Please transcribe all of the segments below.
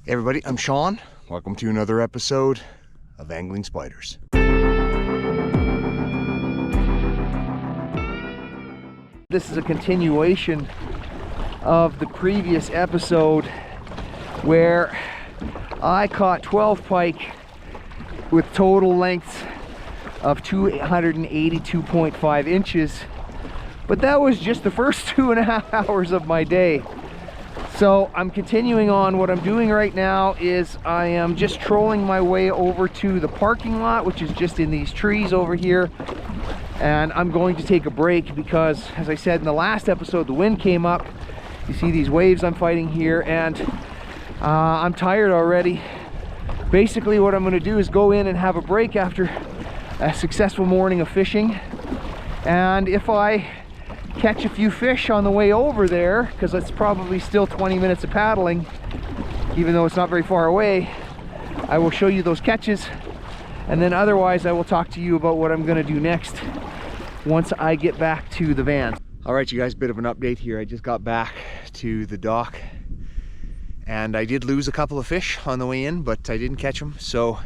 Hey everybody, I'm Sean. Welcome to another episode of Angling Spiders. This is a continuation of the previous episode where I caught 12 pike with total lengths of 282.5 inches, but that was just the first 2.5 hours of my day. So I'm continuing on. What I'm doing right now is I am just trolling my way over to the parking lot, which is just in these trees over here. And I'm going to take a break because, as I said in the last episode, the wind came up. You see these waves I'm fighting here, and I'm tired already. Basically what I'm going to do is go in and have a break after a successful morning of fishing. And if I catch a few fish on the way over there, because it's probably still 20 minutes of paddling, even though it's not very far away, I will show you those catches. And then otherwise I will talk to you about what I'm going to do next once I get back to the van. All right, you guys, bit of an update here. I just got back to the dock and I did lose a couple of fish on the way in, but I didn't catch them. So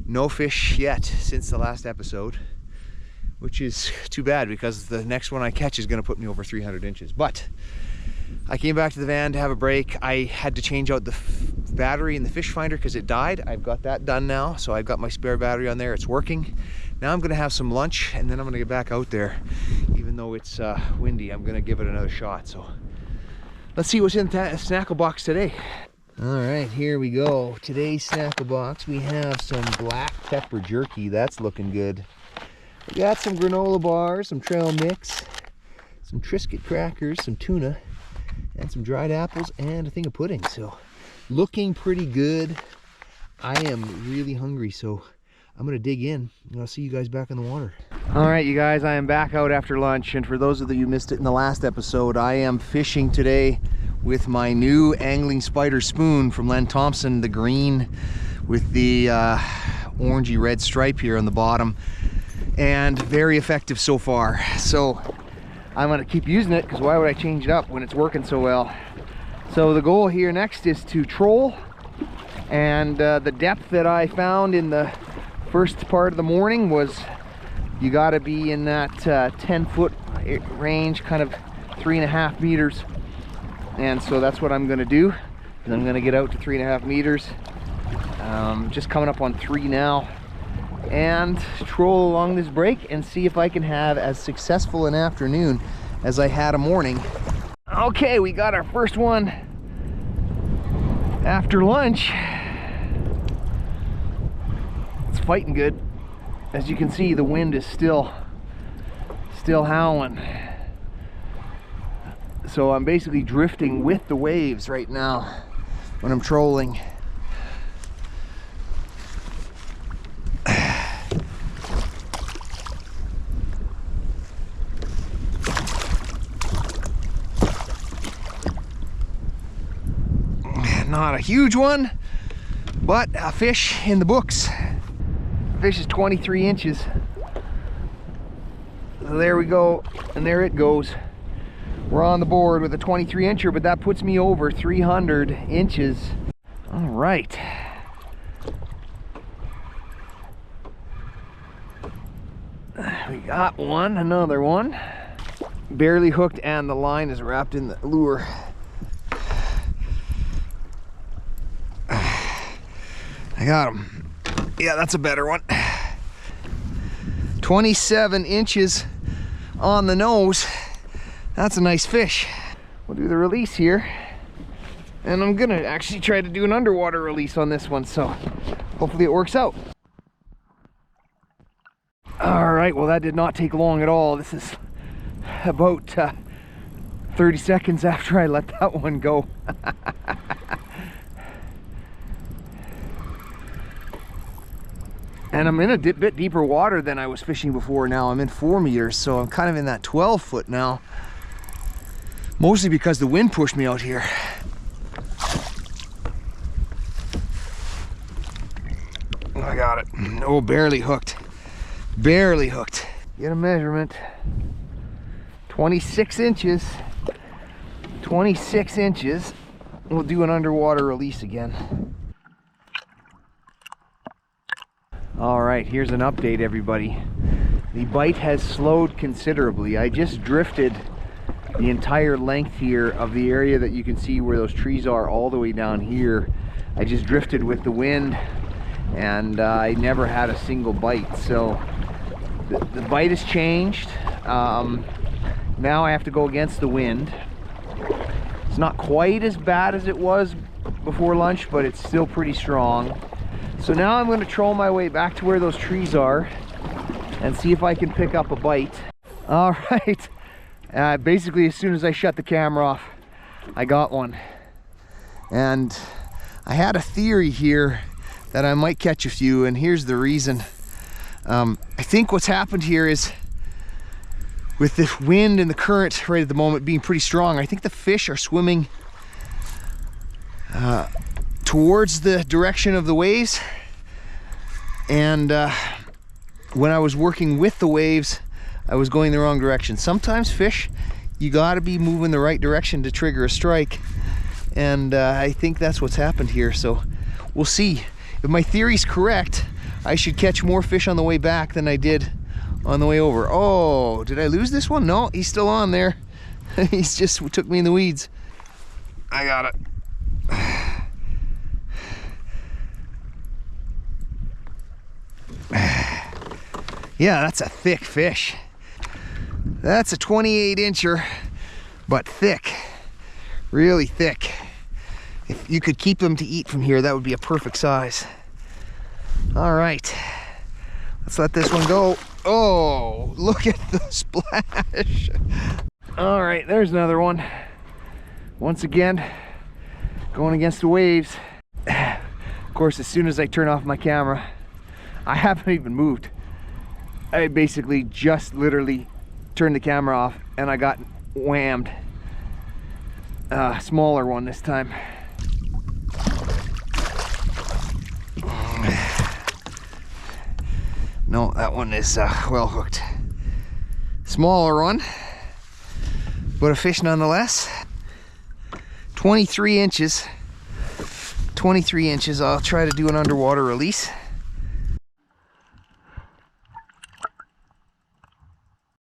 no fish yet since the last episode, which is too bad because the next one I catch is going to put me over 300 inches. But I came back to the van to have a break. I had to change out the battery in the fish finder because it died. I've got that done now, so I've got my spare battery on there. It's working. Now I'm going to have some lunch and then I'm going to get back out there. Even though it's windy, I'm going to give it another shot. So let's see what's in the snackle box today. All right, here we go. Today's snackle box, we have some black pepper jerky. That's looking good. We got some granola bars, some trail mix, some Triscuit crackers, some tuna, and some dried apples, and a thing of pudding. So looking pretty good. I am really hungry, so I'm gonna dig in and I'll see you guys back in the water. All right, you guys, I am back out after lunch, and for those of you who missed it in the last episode, I am fishing today with my new angling spider spoon from Len Thompson, the green with the orangey red stripe here on the bottom. And very effective so far. So I'm gonna keep using it because why would I change it up when it's working so well? So the goal here next is to troll, and the depth that I found in the first part of the morning was you got to be in that 10-foot range, kind of 3.5 meters. And so that's what I'm gonna do, and I'm gonna get out to 3.5 meters. Just coming up on 3 now, and troll along this break and see if I can have as successful an afternoon as I had a morning. Okay, we got our first one after lunch. It's fighting good. As you can see, the wind is still howling. So I'm basically drifting with the waves right now when I'm trolling. Not a huge one, but a fish in the books. Fish is 23 inches. So there we go, and there it goes. We're on the board with a 23 incher, but that puts me over 300 inches. All right. We got one, another one. Barely hooked, and the line is wrapped in the lure. I got him. Yeah, that's a better one. 27 inches on the nose. That's a nice fish. We'll do the release here. And I'm gonna actually try to do an underwater release on this one, so hopefully it works out. All right, well that did not take long at all. This is about 30 seconds after I let that one go. And I'm in a bit deeper water than I was fishing before now. I'm in 4 meters, so I'm kind of in that 12 foot now. Mostly because the wind pushed me out here. I got it. Oh, barely hooked. Barely hooked. Get a measurement. 26 inches. 26 inches. we'll do an underwater release again. All right, here's an update, everybody. The bite has slowed considerably. I just drifted the entire length here of the area that you can see where those trees are all the way down here. I just drifted with the wind, and I never had a single bite. So the bite has changed. Now I have to go against the wind. It's not quite as bad as it was before lunch, but it's still pretty strong. So now I'm going to troll my way back to where those trees are and see if I can pick up a bite. All right. Basically, as soon as I shut the camera off, I got one. And I had a theory here that I might catch a few, and here's the reason. I think what's happened here is, with the wind and the current right at the moment being pretty strong, I think the fish are swimming towards the direction of the waves. And when I was working with the waves, I was going the wrong direction. Sometimes fish, you gotta be moving the right direction to trigger a strike. And I think that's what's happened here. So we'll see. If my theory's correct, I should catch more fish on the way back than I did on the way over. Oh, did I lose this one? No, he's still on there. He's just took me in the weeds. I got it. Yeah, that's a thick fish. That's a 28 incher, but thick, really thick. If you could keep them to eat from here, that would be a perfect size. All right, let's let this one go. Oh, look at the splash. All right, there's another one. Once again, going against the waves. Of course, as soon as I turn off my camera, I haven't even moved. I basically just literally turned the camera off and I got whammed. Smaller one this time. No, that one is well hooked. Smaller one, but a fish nonetheless. 23 inches. 23 inches. I'll try to do an underwater release.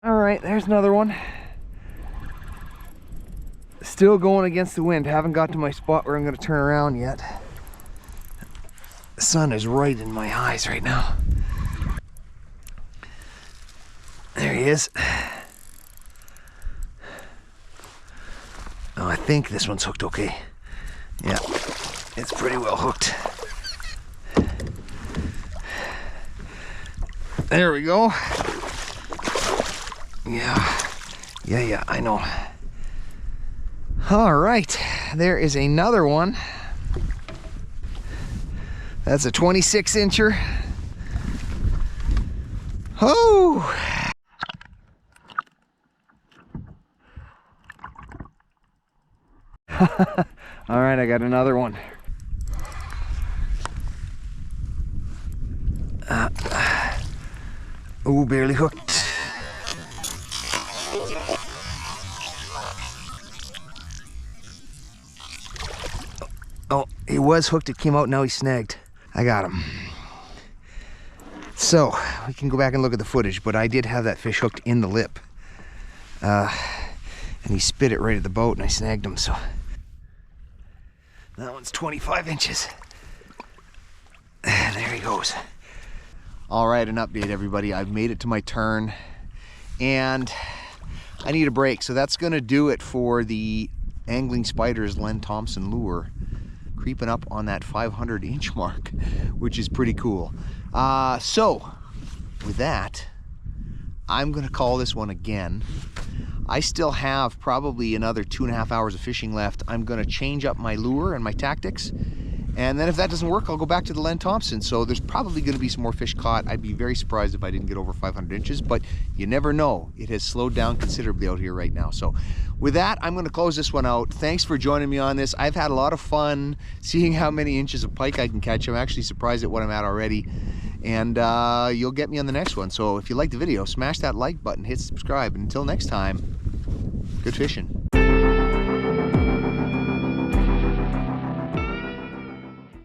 All right, there's another one. Still going against the wind. Haven't got to my spot where I'm going to turn around yet. The sun is right in my eyes right now. There he is. Oh, I think this one's hooked okay. Yeah, it's pretty well hooked. There we go. Yeah, I know. All right, there is another one. That's a 26 incher. Oh! All right, I got another one. Oh, barely hooked. Oh, he was hooked, it came out, now he's snagged. I got him. So, we can go back and look at the footage, but I did have that fish hooked in the lip. And he spit it right at the boat and I snagged him, so. That one's 25 inches. There he goes. All right, an update, everybody. I've made it to my turn and I need a break. So that's gonna do it for the Angling Spiders Len Thompson lure. Creeping up on that 500 inch mark, which is pretty cool. So with that, I'm gonna call this one again. I still have probably another 2.5 hours of fishing left. I'm gonna change up my lure and my tactics. And then if that doesn't work, I'll go back to the Len Thompson. So there's probably gonna be some more fish caught. I'd be very surprised if I didn't get over 500 inches, but you never know. It has slowed down considerably out here right now. So with that, I'm gonna close this one out. Thanks for joining me on this. I've had a lot of fun seeing how many inches of pike I can catch. I'm actually surprised at what I'm at already. And you'll get me on the next one. So if you liked the video, smash that like button, hit subscribe. And until next time, good fishing.